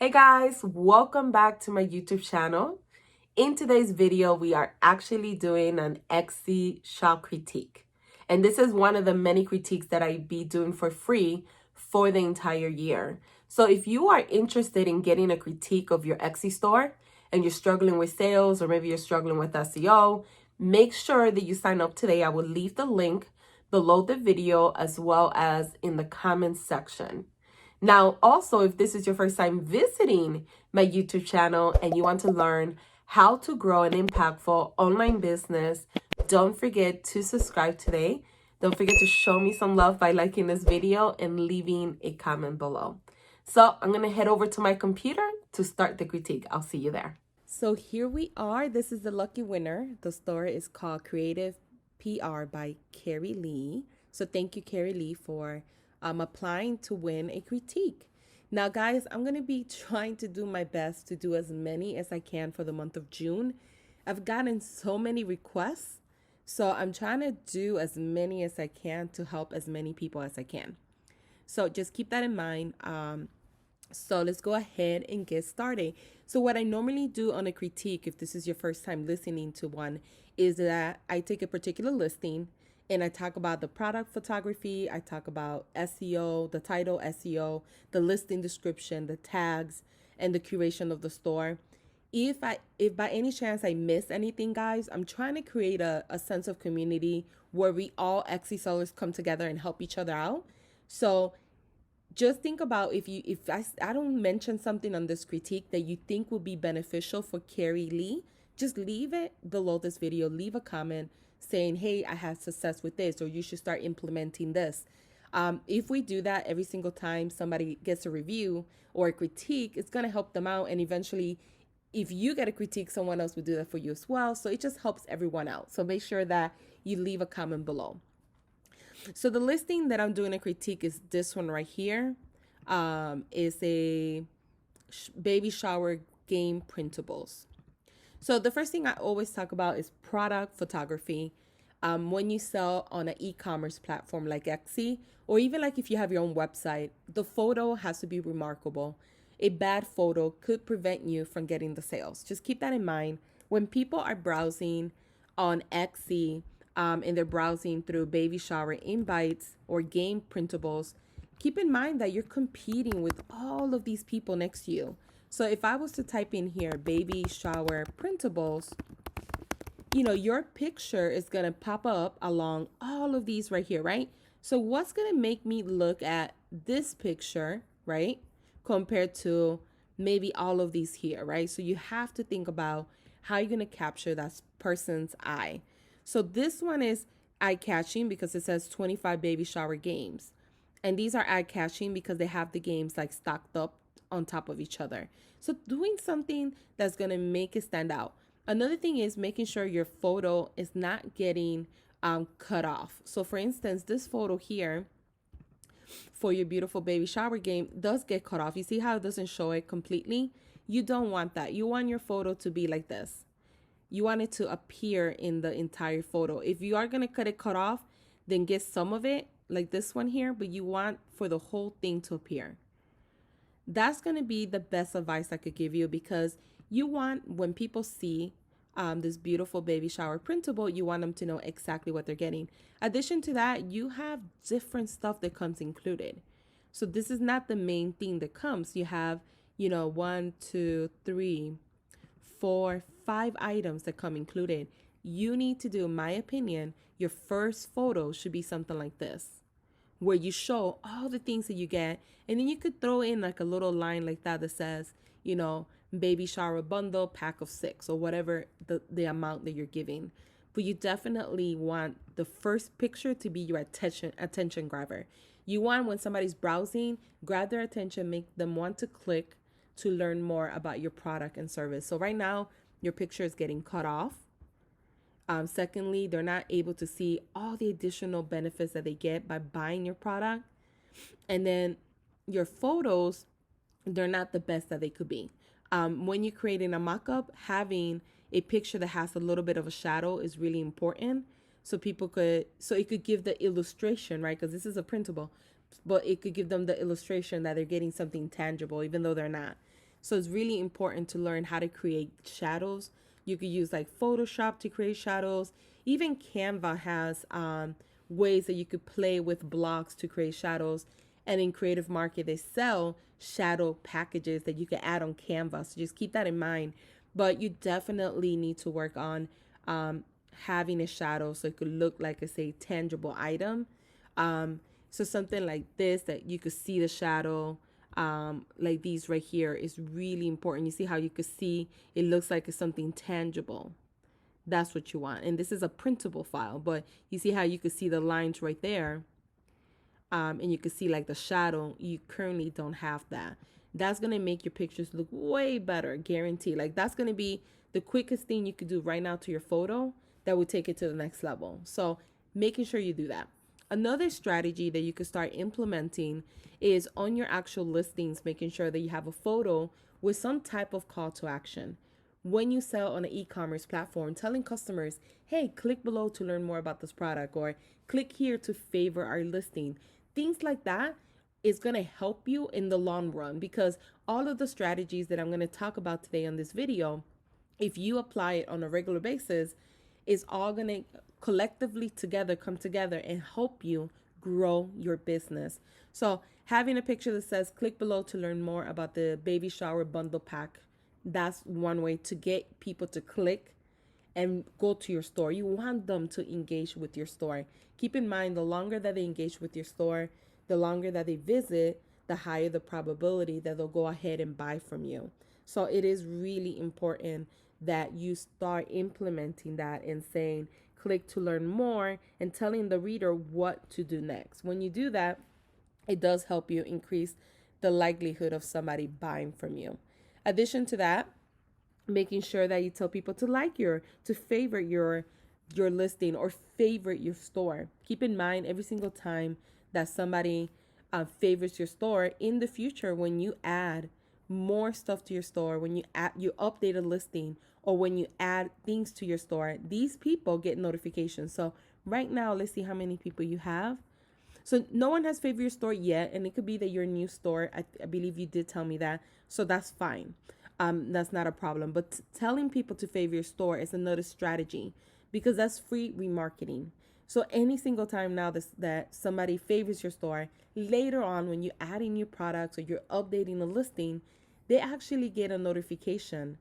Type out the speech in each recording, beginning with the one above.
Hey guys, welcome back to my YouTube channel. In today's video, we are actually doing an Etsy shop critique. And this is one of the many critiques that I be doing for free for the entire year. So if you are interested in getting a critique of your Etsy store and you're struggling with sales or maybe you're struggling with SEO, make sure that you sign up today. I will leave the link below the video as well as in the comments section. Now, also, if this is your first time visiting my YouTube channel and you want to learn how to grow an impactful online business, don't forget to subscribe today. Don't forget to show me some love by liking this video and leaving a comment below. So I'm going to head over to my computer to start the critique. I'll see you there. So here we are. This is the lucky winner. The store is called Creative PR by Carrie Lee. So thank you, Carrie Lee, for applying to win a critique. Now, guys, I'm going to be trying to do my best to do as many as I can for the month of June. I've gotten so many requests, so I'm trying to do as many as I can to help as many people as I can. So just keep that in mind. So let's go ahead and get started. So what I normally do on a critique, if this is your first time listening to one, is that I take a particular listing and I talk about the product photography, I talk about SEO, the title SEO, the listing description, the tags, and the curation of the store. If by any chance I miss anything, guys, I'm trying to create a sense of community where we all Etsy sellers come together and help each other out. So just think about if I don't mention something on this critique that you think will be beneficial for Carrie Lee, just leave it below this video. Leave a comment saying, hey, I had success with this, or you should start implementing this. If we do that every single time somebody gets a review or a critique, it's going to help them out. And eventually, if you get a critique, someone else will do that for you as well. So it just helps everyone out. So make sure that you leave a comment below. So the listing that I'm doing a critique is this one right here. Is a baby shower game printables. So the first thing I always talk about is product photography. When you sell on an e-commerce platform like Etsy, or even like if you have your own website, the photo has to be remarkable. A bad photo could prevent you from getting the sales. Just keep that in mind. When people are browsing on Etsy, and they're browsing through baby shower invites or game printables, keep in mind that you're competing with all of these people next to you. So if I was to type in here, baby shower printables, your picture is going to pop up along all of these right here, right? So what's going to make me look at this picture, right, compared to maybe all of these here, right? So you have to think about how you're going to capture that person's eye. So this one is eye-catching because it says 25 baby shower games. And these are eye-catching because they have the games like stocked up on top of each other. So doing something that's going to make it stand out. Another thing is making sure your photo is not getting cut off. So for instance, this photo here for your beautiful baby shower game does get cut off. You see how it doesn't show it completely? You don't want that. You want your photo to be like this. You want it to appear in the entire photo. If you are going to cut off, then get some of it like this one here, but you want for the whole thing to appear. That's going to be the best advice I could give you, because you want, when people see this beautiful baby shower printable, you want them to know exactly what they're getting. Addition to that, you have different stuff that comes included. So this is not the main thing that comes. You have, 1, 2, 3, 4, 5 items that come included. You need to do, in my opinion, your first photo should be something like this, where you show all the things that you get, and then you could throw in like a little line like that says, baby shower bundle pack of 6, or whatever the amount that you're giving. But you definitely want the first picture to be your attention grabber. You want, when somebody's browsing, grab their attention, make them want to click to learn more about your product and service. So right now, your picture is getting cut off. Secondly, they're not able to see all the additional benefits that they get by buying your product. And then your photos, they're not the best that they could be. When you're creating a mock-up, having a picture that has a little bit of a shadow is really important. So it could give the illustration, right? Because this is a printable, but it could give them the illustration that they're getting something tangible, even though they're not. So it's really important to learn how to create shadows. You could use like Photoshop to create shadows. Even Canva has ways that you could play with blocks to create shadows. And in Creative Market, they sell shadow packages that you can add on Canva. So just keep that in mind. But you definitely need to work on having a shadow so it could look like a, say, tangible item. So something like this that you could see the shadow, like these right here, is really important. You see how you could see it looks like it's something tangible. That's what you want. And this is a printable file, but you see how you could see the lines right there. And you can see like the shadow. You currently don't have that. That's going to make your pictures look way better, guaranteed. Like that's going to be the quickest thing you could do right now to your photo that would take it to the next level. So making sure you do that. Another strategy that you could start implementing is on your actual listings, making sure that you have a photo with some type of call to action. When you sell on an e-commerce platform, telling customers, hey, click below to learn more about this product, or click here to favor our listing. Things like that is going to help you in the long run, because all of the strategies that I'm going to talk about today on this video, if you apply it on a regular basis, is all going to collectively together come together and help you grow your business. So having a picture that says click below to learn more about the baby shower bundle pack, that's one way to get people to click and go to your store. You want them to engage with your store. Keep in mind, the longer that they engage with your store, the longer that they visit, the higher the probability that they'll go ahead and buy from you. So it is really important that you start implementing that and saying, click to learn more, and telling the reader what to do next. When you do that, it does help you increase the likelihood of somebody buying from you. Addition to that, making sure that you tell people to favorite your listing or favorite your store. Keep in mind, every single time that somebody favorites your store, in the future, when you add more stuff to your store, when you update a listing, or when you add things to your store, these people get notifications. So right now, let's see how many people you have. So no one has favored your store yet, and it could be that you're a new store. I believe you did tell me that, so that's fine. That's not a problem. But telling people to favor your store is another strategy, because that's free remarketing. So any single time now that somebody favors your store, later on when you add in new products or you're updating a listing, they actually get a notification,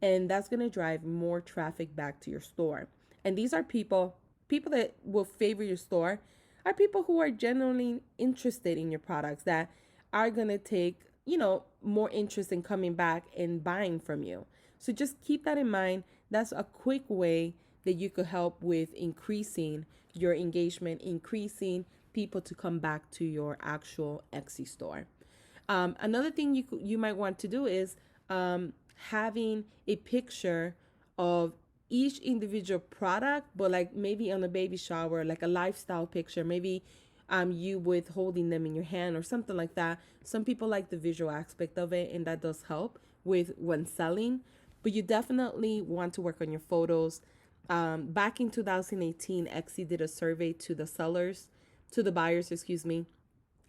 and that's going to drive more traffic back to your store. And these are people that will favor your store are people who are genuinely interested in your products, that are going to take, more interest in coming back and buying from you. So just keep that in mind. That's a quick way that you could help with increasing your engagement, increasing people to come back to your actual Etsy store. Another thing you might want to do is having a picture of each individual product, but like maybe on a baby shower, like a lifestyle picture, maybe you with holding them in your hand or something like that. Some people like the visual aspect of it, and that does help with when selling. But you definitely want to work on your photos. Back in 2018, Etsy did a survey to the buyers,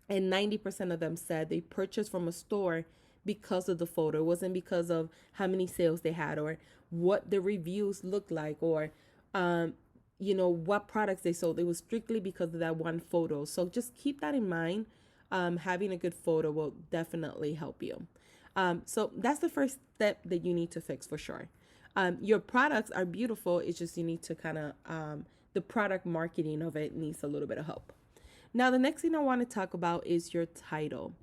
and 90% of them said they purchased from a store because of the photo. It wasn't because of how many sales they had or what the reviews looked like, or what products they sold. It was strictly because of that one photo. So just keep that in mind. Having a good photo will definitely help you. So that's the first step that you need to fix for sure. Your products are beautiful. It's just you need to kind of, the product marketing of it needs a little bit of help. Now, the next thing I want to talk about is your title.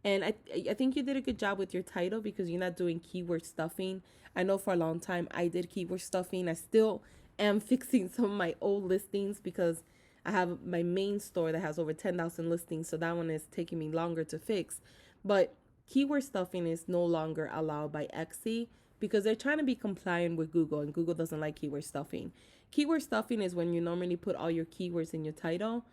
And I think you did a good job with your title, because you're not doing keyword stuffing. I know for a long time I did keyword stuffing. I still am fixing some of my old listings, because I have my main store that has over 10,000 listings. So that one is taking me longer to fix. But keyword stuffing is no longer allowed by Etsy, because they're trying to be compliant with Google, and Google doesn't like keyword stuffing. Keyword stuffing is when you normally put all your keywords in your title.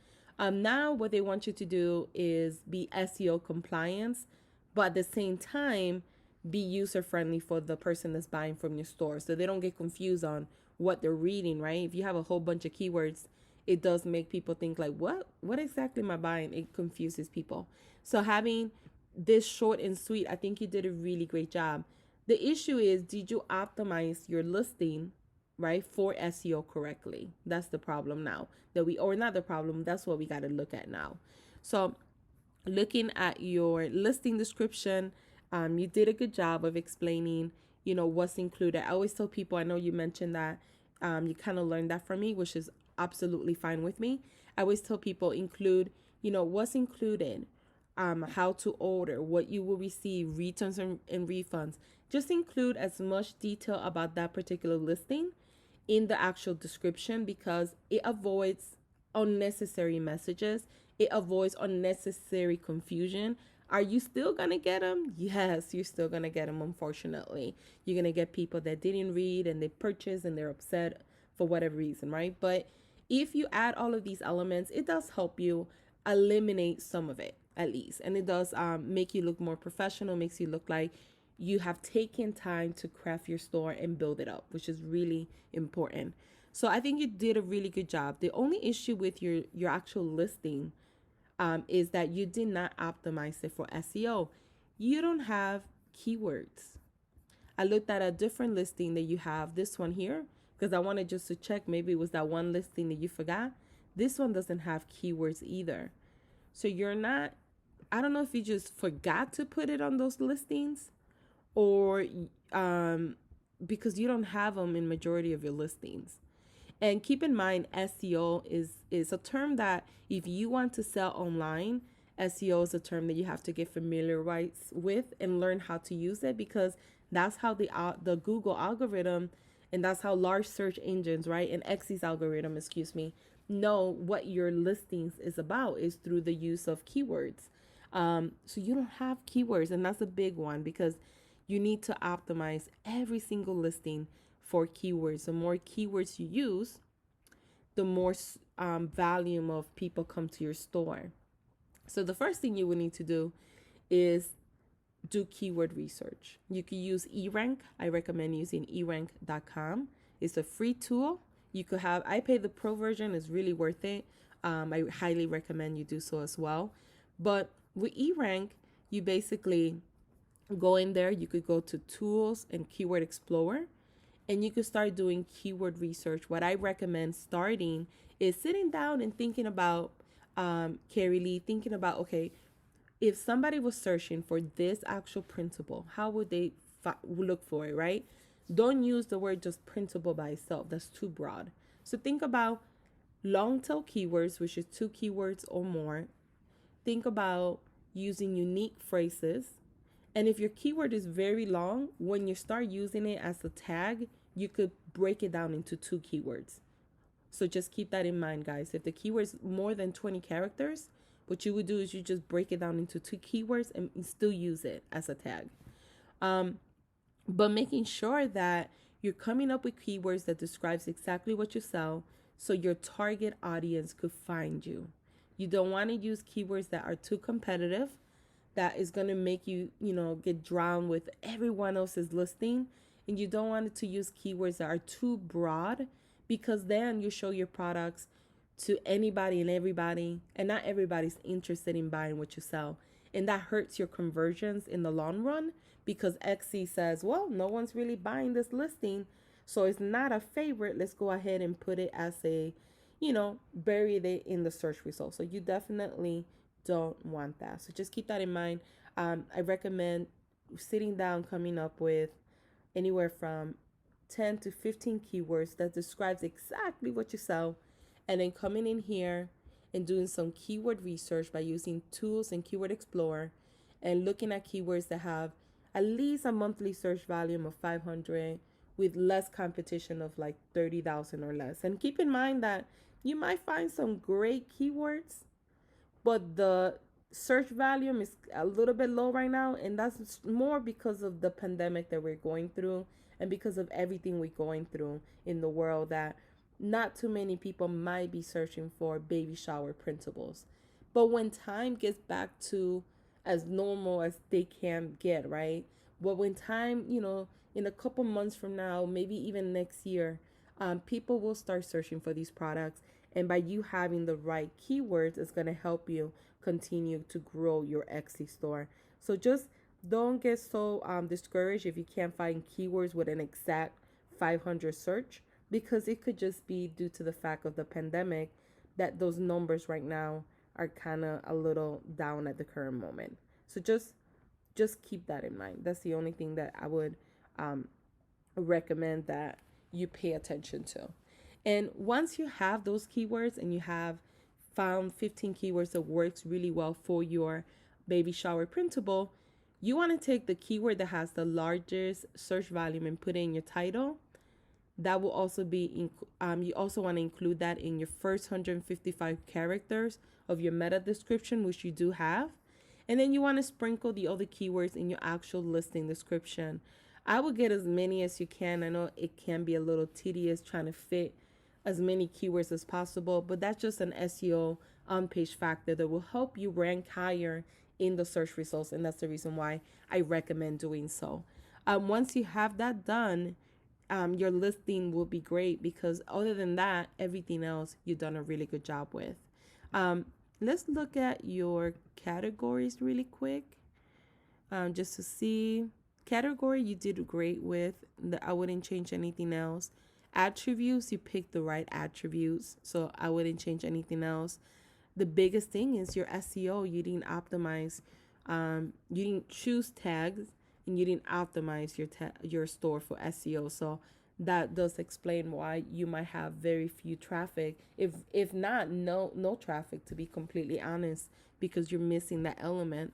Now what they want you to do is be SEO compliance, but at the same time, be user friendly for the person that's buying from your store, so they don't get confused on what they're reading, right? If you have a whole bunch of keywords, it does make people think like, what exactly am I buying? It confuses people. So having this short and sweet. I think you did a really great job. The issue is, did you optimize your listing, right, for SEO correctly? That's the problem now or not the problem. That's what we got to look at now. So looking at your listing description, you did a good job of explaining, what's included. I always tell people, I know you mentioned that you kind of learned that from me, which is absolutely fine with me. I always tell people include, what's included, how to order, what you will receive, returns and refunds. Just include as much detail about that particular listing in the actual description, because it avoids unnecessary messages. It avoids unnecessary confusion. Are you still going to get them? Yes, you're still going to get them, unfortunately. You're going to get people that didn't read and they purchased and they're upset for whatever reason, right? But if you add all of these elements, it does help you eliminate some of it, at least. And it does make you look more professional, makes you look like you have taken time to craft your store and build it up, which is really important. So I think you did a really good job. The only issue with your actual listing is that you did not optimize it for SEO. You don't have keywords. I looked at a different listing that you have, this one here, because I wanted just to check, maybe it was that one listing that you forgot. This one doesn't have keywords either. So you're not, I don't know if you just forgot to put it on those listings, or because you don't have them in majority of your listings. And keep in mind, SEO is a term that if you want to sell online, SEO is a term that you have to get familiarized with and learn how to use it, because that's how the Google algorithm, and that's how large search engines, right, and X's algorithm, know what your listings is about, is through the use of keywords. So you don't have keywords, and that's a big one, because you need to optimize every single listing for keywords. The more keywords you use, the more volume of people come to your store. So the first thing you would need to do is do keyword research. You can use eRank. I recommend using erank.com. It's a free tool. You could have, I pay the pro version, it's really worth it. I highly recommend you do so as well. But with eRank, you basically go in there, you could go to tools and keyword explorer, and you could start doing keyword research. What I recommend starting is sitting down and thinking about, Carrie Lee, thinking about, okay, if somebody was searching for this actual printable, how would they look for it, right? Don't use the word just printable by itself. That's too broad. So think about long tail keywords, which is 2 keywords or more. Think about using unique phrases. And if your keyword is very long, when you start using it as a tag, you could break it down into 2 keywords. So just keep that in mind, guys. If the keyword is more than 20 characters, what you would do is you just break it down into 2 keywords and still use it as a tag. But making sure that you're coming up with keywords that describes exactly what you sell, so your target audience could find you. You don't want to use keywords that are too competitive, that is going to make you, get drowned with everyone else's listing. And you don't want to use keywords that are too broad, because then you show your products to anybody and everybody, and not everybody's interested in buying what you sell. And that hurts your conversions in the long run, because Etsy says, well, no one's really buying this listing, so it's not a favorite. Let's go ahead and put it as a, bury it in the search results. So you definitely don't want that. So just keep that in mind. I recommend sitting down, coming up with anywhere from 10 to 15 keywords that describes exactly what you sell, and then coming in here and doing some keyword research by using tools and keyword explorer, and looking at keywords that have at least a monthly search volume of 500 with less competition of like 30,000 or less. And keep in mind that you might find some great keywords, but the search volume is a little bit low right now, and that's more because of the pandemic that we're going through, and because of everything we're going through in the world, that not too many people might be searching for baby shower printables. But when time gets back to as normal as they can get, right? But when time, in a couple months from now, maybe even next year, people will start searching for these products. And by you having the right keywords, it's going to help you continue to grow your Etsy store. So just don't get so discouraged if you can't find keywords with an exact 500 search, because it could just be due to the fact of the pandemic that those numbers right now are kind of a little down at the current moment. So just keep that in mind. That's the only thing that I would recommend that you pay attention to. And once you have those keywords and you have found 15 keywords that works really well for your baby shower printable, you want to take the keyword that has the largest search volume and put it in your title. That will also be you also want to include that in your first 155 characters of your meta description, which you do have. And then you want to sprinkle the other keywords in your actual listing description. I would get as many as you can. I know it can be a little tedious trying to fit as many keywords as possible, but that's just an SEO on-page factor that will help you rank higher in the search results, and that's the reason why I recommend doing so. Once you have that done, your listing will be great, because other than that, everything else you've done a really good job with. Let's look at your categories really quick, just to see. Category you did great with. I wouldn't change anything else. Attributes, you picked the right attributes, so I wouldn't change anything else. The biggest thing is your SEO. You didn't optimize. You didn't choose tags, and you didn't optimize your store for SEO. So that does explain why you might have very few traffic, if not no traffic, to be completely honest, because you're missing that element.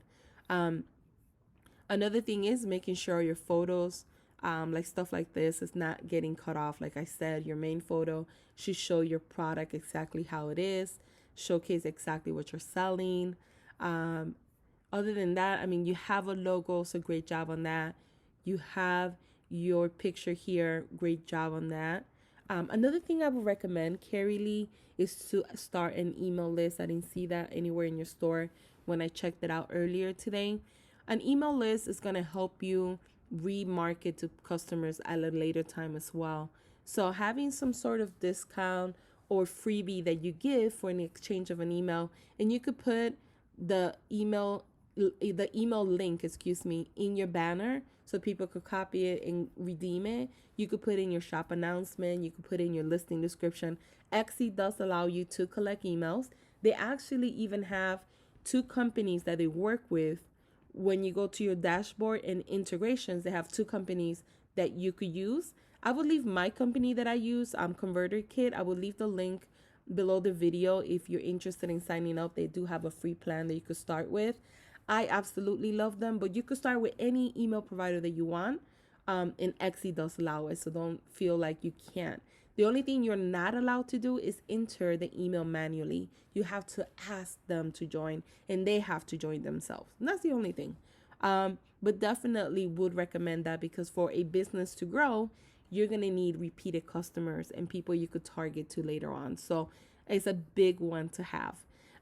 Another thing is making sure your photos, like stuff like this, is not getting cut off. Like I said, your main photo should show your product exactly how it is, showcase exactly what you're selling. Other than that, I mean, you have a logo, so great job on that. You have your picture here, great job on that. Another thing I would recommend, Carrie Lee, is to start an email list. I didn't see that anywhere in your store when I checked it out earlier today. An email list is going to help you remarket to customers at a later time as well. So having some sort of discount or freebie that you give for an exchange of an email, and you could put the email link, in your banner so people could copy it and redeem it. You could put in your shop announcement, you could put in your listing description. Etsy does allow you to collect emails. They actually even have two companies that they work with. When you go to your dashboard and integrations, they have two companies that you could use. I would leave my company that I use, Converter Kit. I will leave the link below the video if you're interested in signing up. They do have a free plan that you could start with. I absolutely love them, but you could start with any email provider that you want. And Etsy does allow it, so don't feel like you can't. The only thing you're not allowed to do is enter the email manually. You have to ask them to join, and they have to join themselves. And that's the only thing. But definitely would recommend that, because for a business to grow, you're going to need repeated customers and people you could target to later on. So it's a big one to have.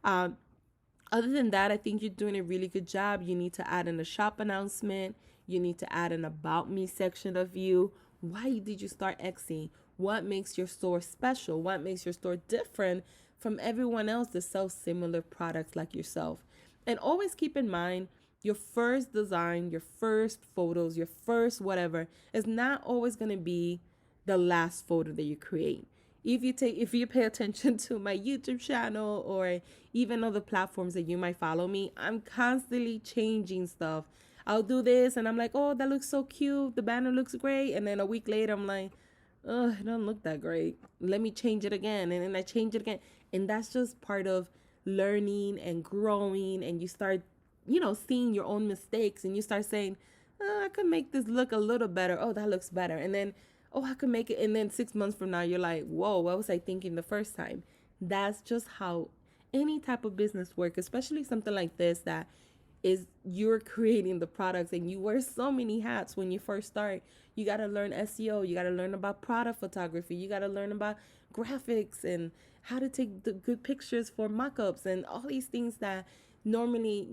Other than that, I think you're doing a really good job. You need to add in a shop announcement. You need to add an about me section of you. Why did you start Etsy? What makes your store special? What makes your store different from everyone else that sells similar products like yourself? And always keep in mind, your first design, your first photos, your first whatever is not always going to be the last photo that you create. If you pay attention to my YouTube channel or even other platforms that you might follow me, I'm constantly changing stuff. I'll do this and I'm like, oh, that looks so cute. The banner looks great. And then a week later, I'm like, oh, it doesn't look that great. Let me change it again. And then I change it again. And that's just part of learning and growing. And you start, seeing your own mistakes, and you start saying, oh, I could make this look a little better. Oh, that looks better. And then, oh, I could make it. And then 6 months from now, you're like, whoa, what was I thinking the first time? That's just how any type of business works, especially something like this that is you're creating the products and you wear so many hats when you first start. You got to learn SEO. You got to learn about product photography. You got to learn about graphics and how to take the good pictures for mock-ups and all these things that normally,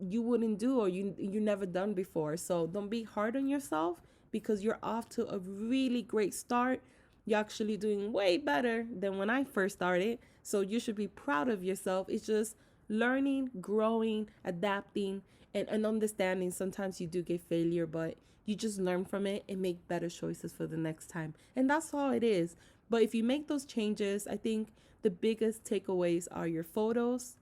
you wouldn't do or you never done before. So don't be hard on yourself, because you're off to a really great start. You're actually doing way better than when I first started. So you should be proud of yourself. It's just learning, growing, adapting, and understanding sometimes you do get failure, but you just learn from it and make better choices for the next time. And that's all it is. But if you make those changes, I think the biggest takeaways are your photos,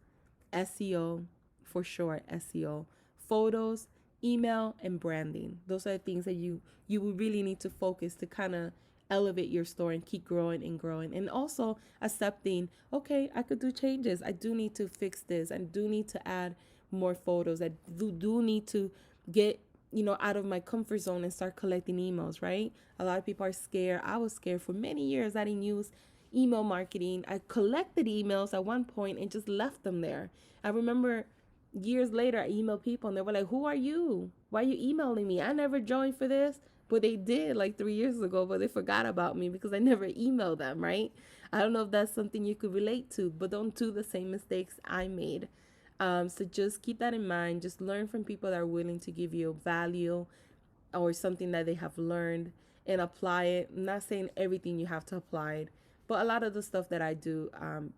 SEO, for sure, SEO, photos, email, and branding. Those are the things that you will really need to focus to kind of elevate your store and keep growing and growing. And also accepting, okay, I could do changes. I do need to fix this. I do need to add more photos. I do need to get out of my comfort zone and start collecting emails, right? A lot of people are scared. I was scared for many years. I didn't use email marketing. I collected emails at one point and just left them there. I remember years later, I emailed people and they were like, "Who are you? Why are you emailing me? I never joined for this." But they did like 3 years ago, but they forgot about me because I never emailed them, right? I don't know if that's something you could relate to, but don't do the same mistakes I made. So just keep that in mind. Just learn from people that are willing to give you value or something that they have learned and apply it. I'm not saying everything you have to apply it, but a lot of the stuff that I do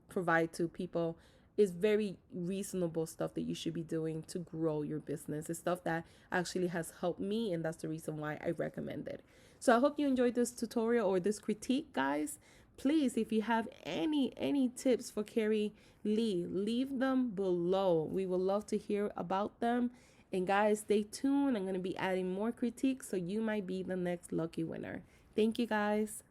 provide to people is very reasonable stuff that you should be doing to grow your business. It's stuff that actually has helped me, and that's the reason why I recommend it. So I hope you enjoyed this tutorial or this critique, guys. Please, if you have any tips for Carrie Lee, leave them below. We would love to hear about them. And guys, stay tuned. I'm going to be adding more critiques, so you might be the next lucky winner. Thank you, guys.